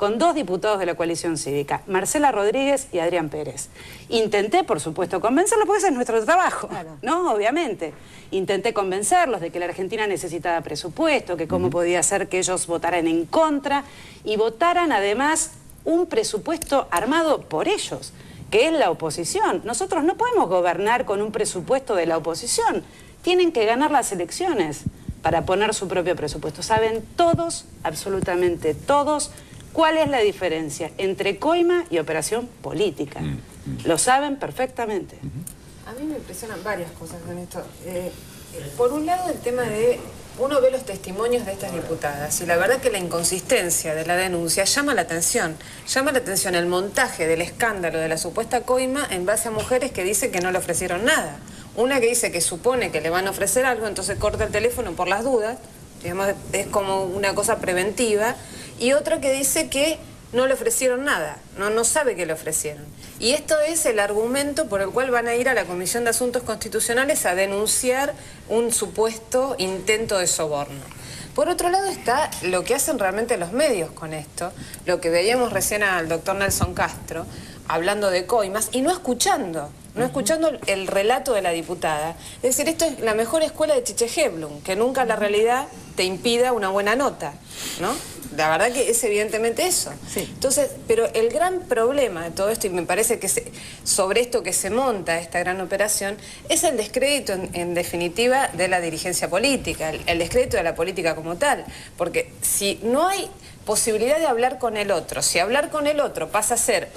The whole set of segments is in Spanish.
con 2 diputados de la coalición cívica, Marcela Rodríguez y Adrián Pérez. Intenté, por supuesto, convencerlos, porque ese es nuestro trabajo, claro, ¿no? Obviamente. Intenté convencerlos de que la Argentina necesitaba presupuesto, que cómo podía ser que ellos votaran en contra y votaran además un presupuesto armado por ellos, que es la oposición. Nosotros no podemos gobernar con un presupuesto de la oposición. Tienen que ganar las elecciones para poner su propio presupuesto. Saben todos, absolutamente todos, cuál es la diferencia entre coima y operación política. Lo saben perfectamente. A mí me impresionan varias cosas con esto. Por un lado, el tema de... Uno ve los testimonios de estas diputadas y la verdad que la inconsistencia de la denuncia llama la atención. Llama la atención el montaje del escándalo de la supuesta coima en base a mujeres que dicen que no le ofrecieron nada. Una que dice que supone que le van a ofrecer algo, entonces corta el teléfono por las dudas, digamos, es como una cosa preventiva, y otra que dice que no le ofrecieron nada, no sabe que le ofrecieron. Y esto es el argumento por el cual van a ir a la Comisión de Asuntos Constitucionales a denunciar un supuesto intento de soborno. Por otro lado está lo que hacen realmente los medios con esto, lo que veíamos recién al doctor Nelson Castro, hablando de coimas y no escuchando el relato de la diputada. Es decir, esto es la mejor escuela de Chiche Heblum, que nunca la realidad te impida una buena nota, ¿no? La verdad que es evidentemente eso. Sí. Entonces, pero el gran problema de todo esto, y me parece que sobre esto que se monta esta gran operación, es el descrédito, en definitiva, de la dirigencia política, el descrédito de la política como tal. Porque si no hay posibilidad de hablar con el otro, si hablar con el otro pasa a ser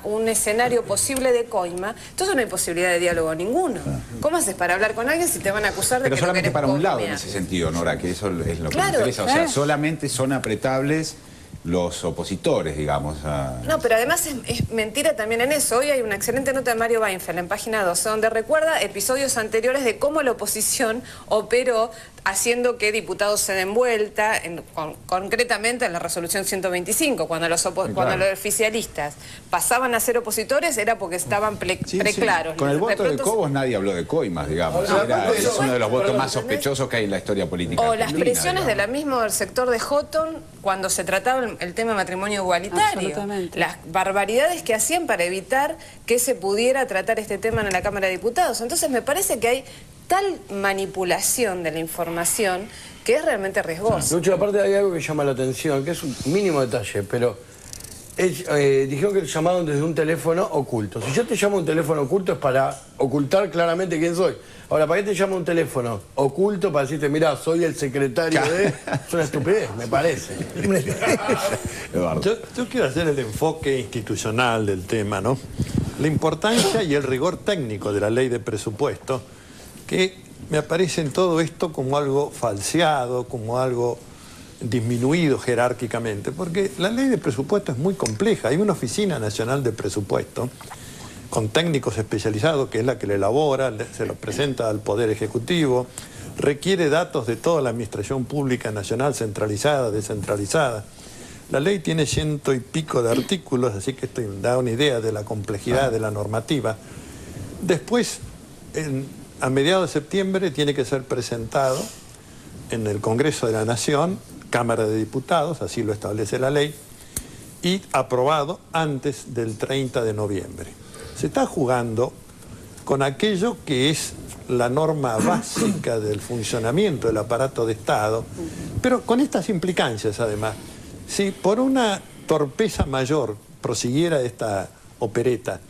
un escenario posible de coima, entonces no hay posibilidad de diálogo ninguno. ¿Cómo haces para hablar con alguien si te van a acusar de que no querés solamente para un lado en ese sentido, Nora, que eso es lo que me interesa. O sea, solamente son apretables los opositores, digamos. No, pero además es mentira también en eso. Hoy hay una excelente nota de Mario Weinfeld en página 12, donde recuerda episodios anteriores de cómo la oposición operó haciendo que diputados se den vuelta, concretamente en la resolución 125, cuando los oficialistas pasaban a ser opositores era porque estaban preclaros. Sí. Con el voto de Cobos nadie habló de coimas, digamos. Es uno de los votos más sospechosos que hay en la historia política. O las presiones del mismo sector de Houghton cuando se trataba el tema de matrimonio igualitario. Las barbaridades que hacían para evitar que se pudiera tratar este tema en la Cámara de Diputados. Entonces me parece que hay tal manipulación de la información que es realmente riesgosa. Lucho, aparte hay algo que llama la atención, que es un mínimo detalle, pero dijeron que te llamaron desde un teléfono oculto. Si yo te llamo un teléfono oculto es para ocultar claramente quién soy. Ahora, ¿para qué te llamo un teléfono oculto para decirte, mira, soy el secretario de...? Es una estupidez, me parece. Yo quiero hacer el enfoque institucional del tema, ¿no? La importancia y el rigor técnico de la ley de presupuesto, que me aparece en todo esto como algo falseado, como algo disminuido jerárquicamente, porque la ley de presupuesto es muy compleja. Hay una Oficina Nacional de Presupuesto con técnicos especializados, que es la que la elabora, se los presenta al Poder Ejecutivo, requiere datos de toda la administración pública nacional, centralizada, descentralizada. La ley tiene 100 y pico de artículos, así que esto da una idea de la complejidad de la normativa. Después, a mediados de septiembre, tiene que ser presentado en el Congreso de la Nación, Cámara de Diputados, así lo establece la ley, y aprobado antes del 30 de noviembre. Se está jugando con aquello que es la norma básica del funcionamiento del aparato de Estado, pero con estas implicancias además. Si por una torpeza mayor prosiguiera esta opereta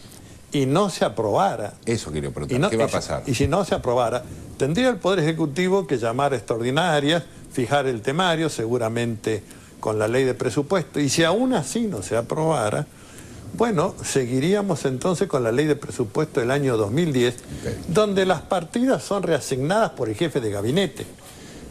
y no se aprobara... Eso quiero preguntar, ¿qué va a pasar? Y si no se aprobara, tendría el Poder Ejecutivo que llamar a extraordinarias, fijar el temario, seguramente con la ley de presupuesto, y si aún así no se aprobara, bueno, seguiríamos entonces con la ley de presupuesto del año 2010, donde las partidas son reasignadas por el jefe de gabinete.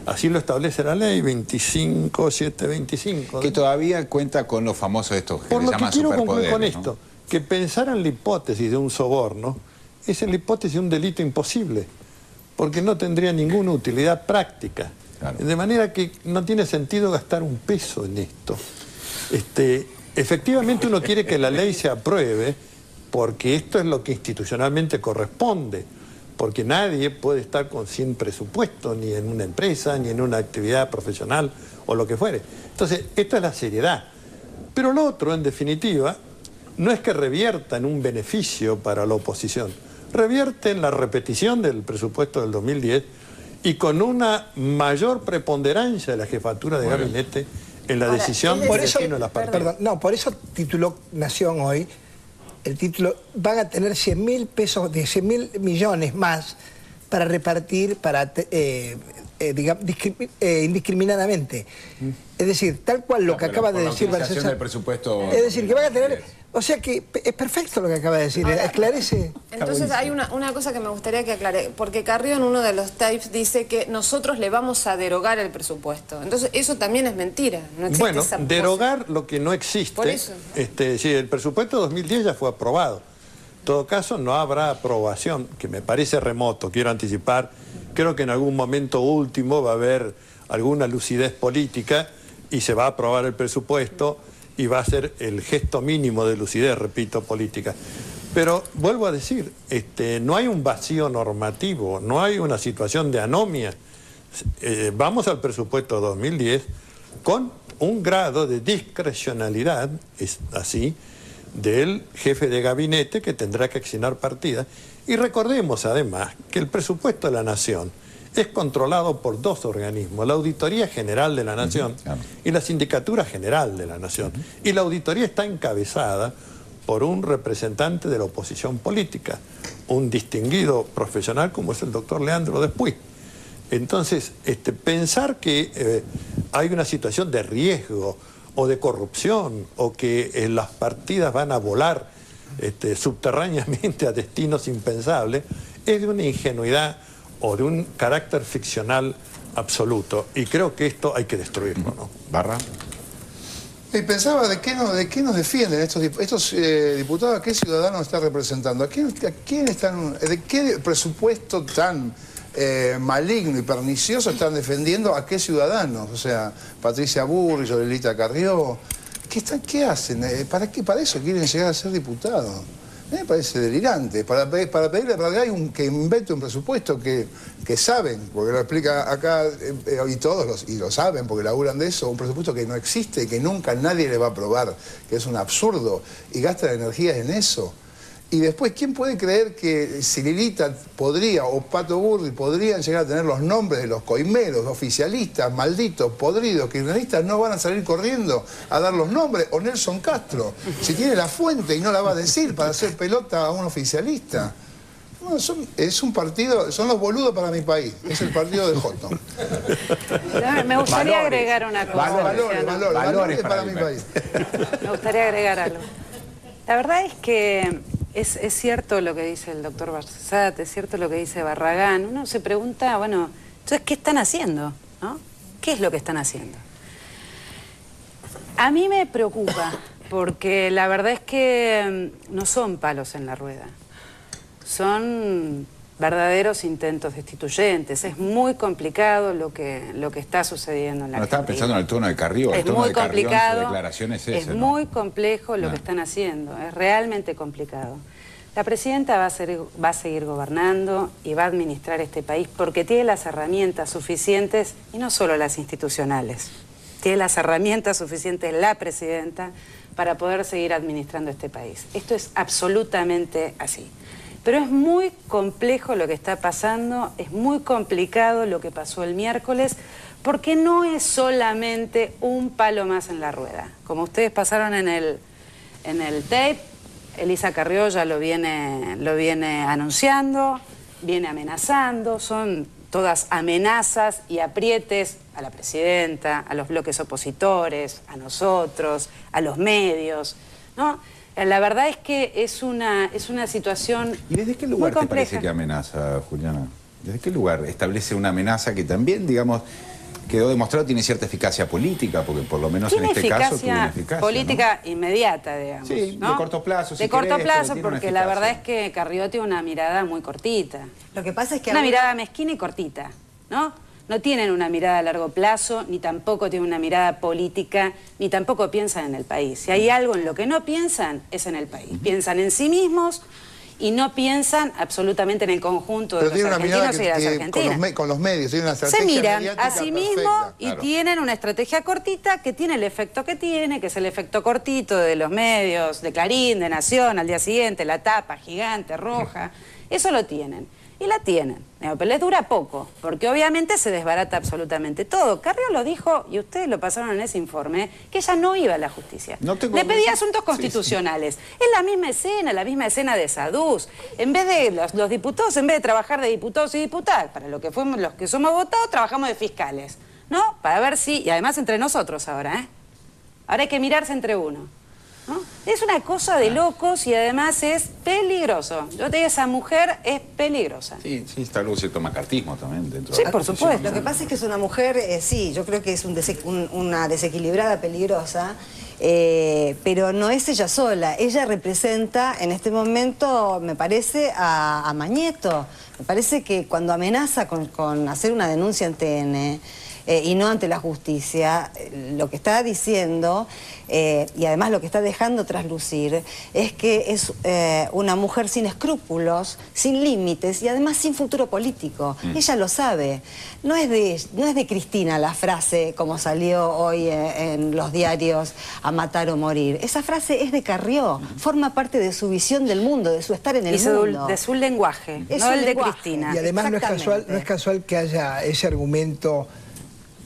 Así lo establece la ley 25725. Que todavía cuenta con los famosos estos que se llaman superpoderes. Por lo que quiero concluir con esto, que pensar en la hipótesis de un soborno es en la hipótesis de un delito imposible, porque no tendría ninguna utilidad práctica. Claro. De manera que no tiene sentido gastar un peso en esto. Efectivamente uno quiere que la ley se apruebe porque esto es lo que institucionalmente corresponde, porque nadie puede estar sin presupuesto, ni en una empresa, ni en una actividad profesional o lo que fuere. Entonces, esto es la seriedad. Pero lo otro, en definitiva, no es que revierta en un beneficio para la oposición, revierte en la repetición del presupuesto del 2010 y con una mayor preponderancia de la jefatura de gabinete en la decisión del destino de las partidas. Perdón, no, por eso tituló Nación hoy, el título, van a tener 100.000 pesos, 100.000 millones más para repartir, para indiscriminadamente. Es decir, tal cual lo que acaba de decir Barcesa, del presupuesto. Es decir, que van a tener... O sea que es perfecto lo que acaba de decir, esclarece. Entonces hay una cosa que me gustaría que aclare, porque Carrió en uno de los tapes dice que nosotros le vamos a derogar el presupuesto. Entonces eso también es mentira, no existe bueno, esa derogar lo que no existe. Por eso. Sí, el presupuesto 2010 ya fue aprobado. En todo caso, no habrá aprobación, que me parece remoto, quiero anticipar. Creo que en algún momento último va a haber alguna lucidez política y se va a aprobar el presupuesto y va a ser el gesto mínimo de lucidez, repito, política. Pero vuelvo a decir, no hay un vacío normativo, no hay una situación de anomia. Vamos al presupuesto 2010 con un grado de discrecionalidad, es así, del jefe de gabinete que tendrá que asignar partidas. Y recordemos además que el presupuesto de la Nación es controlado por dos organismos, la Auditoría General de la Nación y la Sindicatura General de la Nación. Y la auditoría está encabezada por un representante de la oposición política, un distinguido profesional como es el doctor Leandro Despuig. Entonces, pensar que hay una situación de riesgo o de corrupción o que las partidas van a volar subterráneamente a destinos impensables es de una ingenuidad o de un carácter ficcional absoluto. Y creo que esto hay que destruirlo, ¿no? ¿Barra? Y pensaba de qué nos defienden estos diputados, a qué ciudadanos están representando, a quién están, de qué presupuesto tan maligno y pernicioso están defendiendo a qué ciudadanos. O sea, Patricia Burrich, Lelita Carrió, ¿qué hacen? ¿Para eso quieren llegar a ser diputados? Me parece delirante. Para pedirle que invente un presupuesto que saben, porque lo explica acá, y todos lo saben, porque laburan de eso, un presupuesto que no existe, que nunca nadie le va a aprobar, que es un absurdo, y gasta energías en eso. Y después, ¿quién puede creer que si Lilita podría, o Pato Burri, podrían llegar a tener los nombres de los coimeros, oficialistas, malditos, podridos, kirchneristas, no van a salir corriendo a dar los nombres? O Nelson Castro, si tiene la fuente y no la va a decir para hacer pelota a un oficialista. No, es un partido, son los boludos para mi país, es el partido de Joto. Me gustaría agregar una cosa. Valores para mi país. Me gustaría agregar algo. La verdad es que es cierto lo que dice el doctor Barzat, es cierto lo que dice Barragán. Uno se pregunta, bueno, entonces, ¿qué están haciendo? ¿No? ¿Qué es lo que están haciendo? A mí me preocupa, porque la verdad es que no son palos en la rueda. Son verdaderos intentos destituyentes. Es muy complicado lo que está sucediendo en la Argentina. Estaba pensando en el tono de Carrió. Es muy complicado. Es muy complejo lo que están haciendo. Es realmente complicado. La presidenta va a seguir gobernando y va a administrar este país porque tiene las herramientas suficientes, y no solo las institucionales, tiene las herramientas suficientes la presidenta para poder seguir administrando este país. Esto es absolutamente así. Pero es muy complejo lo que está pasando, es muy complicado lo que pasó el miércoles, porque no es solamente un palo más en la rueda. Como ustedes pasaron en el tape, Elisa Carrió ya lo viene anunciando, viene amenazando, son todas amenazas y aprietes a la presidenta, a los bloques opositores, a nosotros, a los medios, ¿no? La verdad es que es una situación. ¿Y desde qué lugar te parece que amenaza, Juliana? ¿Desde qué lugar establece una amenaza que también, digamos, quedó demostrado tiene cierta eficacia política? Porque por lo menos en este caso tiene eficacia política, ¿no? Inmediata, digamos. Sí, ¿no? de corto plazo. De corto plazo, porque la verdad es que Carrió tiene una mirada muy cortita. Lo que pasa es que una mirada mezquina y cortita, ¿no? No tienen una mirada a largo plazo, ni tampoco tienen una mirada política, ni tampoco piensan en el país. Si hay algo en lo que no piensan, es en el país. Piensan en sí mismos y no piensan absolutamente en el conjunto de los argentinos y de las argentinas. Con los medios, tienen una estrategia se miran mediática a sí mismos perfecta, y tienen una estrategia cortita que tiene el efecto que tiene, que es el efecto cortito de los medios, de Clarín, de Nación, al día siguiente, la tapa gigante, roja. Eso lo tienen. Y la tienen. Pero les dura poco, porque obviamente se desbarata absolutamente todo. Carrió lo dijo, y ustedes lo pasaron en ese informe, que ella no iba a la justicia. Le pedía asuntos constitucionales. Es la misma escena de Sadús. En vez de los diputados, en vez de trabajar de diputados y diputadas, para lo que fuimos los que somos votados, trabajamos de fiscales. ¿No? Para ver si, y además entre nosotros ahora, Ahora hay que mirarse entre uno. ¿No? Es una cosa de locos y además es peligroso. Yo te digo, esa mujer es peligrosa. Sí, está algo cierto macartismo también dentro sí, de la por supuesto. Lo que pasa es que es una mujer, sí, yo creo que es una desequilibrada peligrosa, pero no es ella sola. Ella representa en este momento, me parece, a Mañeto. Me parece que cuando amenaza con hacer una denuncia en TN, y no ante la justicia, lo que está diciendo, y además lo que está dejando traslucir, es que es una mujer sin escrúpulos, sin límites y además sin futuro político. Ella lo sabe. No es de Cristina la frase, como salió hoy en los diarios, a matar o morir. Esa frase es de Carrió, forma parte de su visión del mundo, de su estar en el mundo. De su lenguaje, es no el de lenguaje. Cristina. Y además no es casual que haya ese argumento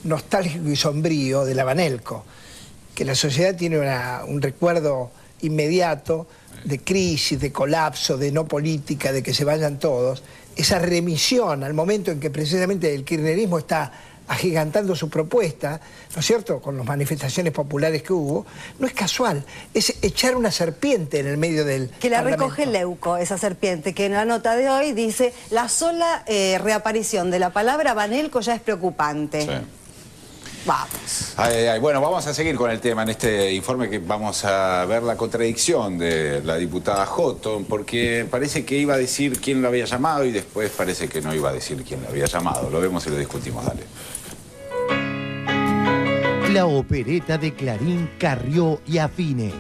nostálgico y sombrío de la Banelco, que la sociedad tiene un recuerdo inmediato de crisis, de colapso, de no política, de que se vayan todos. Esa remisión al momento en que precisamente el kirchnerismo está agigantando su propuesta, ¿no es cierto?, con las manifestaciones populares que hubo, no es casual, es echar una serpiente en el medio del que la Parlamento. recoge Leuco, esa serpiente, que en la nota de hoy dice, la sola reaparición de la palabra Banelco ya es preocupante. Sí. Vamos. Bueno, vamos a seguir con el tema en este informe, que vamos a ver la contradicción de la diputada Houghton, porque parece que iba a decir quién lo había llamado y después parece que no iba a decir quién lo había llamado. Lo vemos y lo discutimos, dale. La opereta de Clarín, Carrió y afines.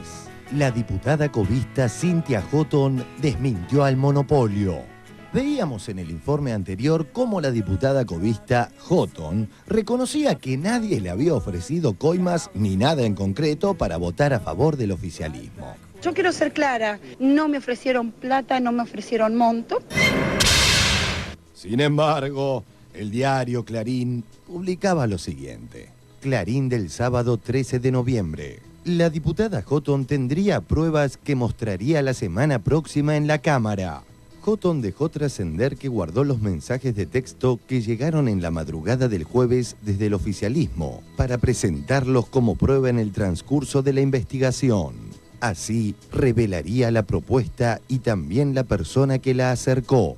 La diputada covista Cynthia Houghton desmintió al monopolio. Veíamos en el informe anterior cómo la diputada covista Houghton reconocía que nadie le había ofrecido coimas ni nada en concreto para votar a favor del oficialismo. Yo quiero ser clara, no me ofrecieron plata, no me ofrecieron monto. Sin embargo, el diario Clarín publicaba lo siguiente. Clarín del sábado 13 de noviembre. La diputada Houghton tendría pruebas que mostraría la semana próxima en la Cámara. Houghton dejó trascender que guardó los mensajes de texto que llegaron en la madrugada del jueves desde el oficialismo para presentarlos como prueba en el transcurso de la investigación. Así, revelaría la propuesta y también la persona que la acercó.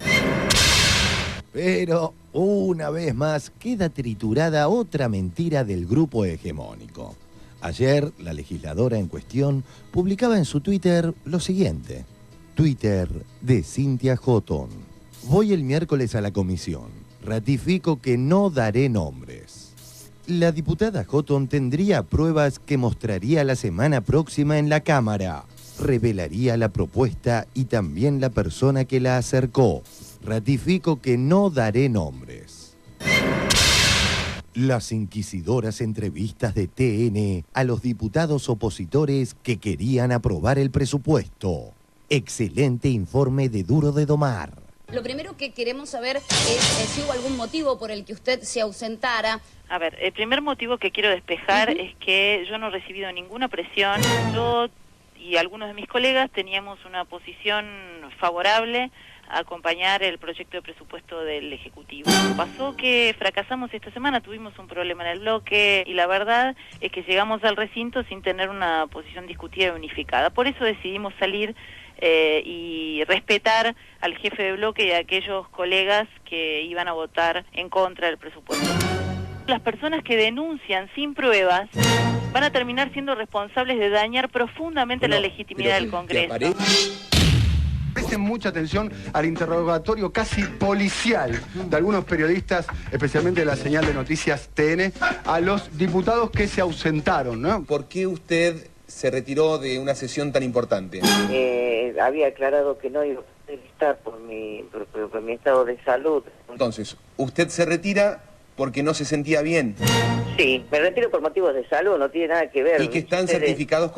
Pero, una vez más, queda triturada otra mentira del grupo hegemónico. Ayer, la legisladora en cuestión publicaba en su Twitter lo siguiente. Twitter de Cynthia Houghton. Voy el miércoles a la comisión. Ratifico que no daré nombres. La diputada Houghton tendría pruebas que mostraría la semana próxima en la Cámara. Revelaría la propuesta y también la persona que la acercó. Ratifico que no daré nombres. Las inquisidoras entrevistas de TN a los diputados opositores que querían aprobar el presupuesto. Excelente informe de Duro de Domar. Lo primero que queremos saber es si hubo algún motivo por el que usted se ausentara. A ver, el primer motivo que quiero despejar es que yo no he recibido ninguna presión. Yo y algunos de mis colegas teníamos una posición favorable a acompañar el proyecto de presupuesto del Ejecutivo. Pasó que fracasamos esta semana, tuvimos un problema en el bloque y la verdad es que llegamos al recinto sin tener una posición discutida y unificada. Por eso decidimos salir y respetar al jefe de bloque y a aquellos colegas que iban a votar en contra del presupuesto. Las personas que denuncian sin pruebas van a terminar siendo responsables de dañar profundamente la legitimidad del Congreso. Presten mucha atención al interrogatorio casi policial de algunos periodistas, especialmente de la señal de noticias TN, a los diputados que se ausentaron, ¿no? ¿Por qué usted se retiró de una sesión tan importante? Había aclarado que no entrevistar por mi estado de salud. Entonces, usted se retira porque no se sentía bien. Sí, me retiro por motivos de salud, no tiene nada que ver. Y que están Ustedes- certificados con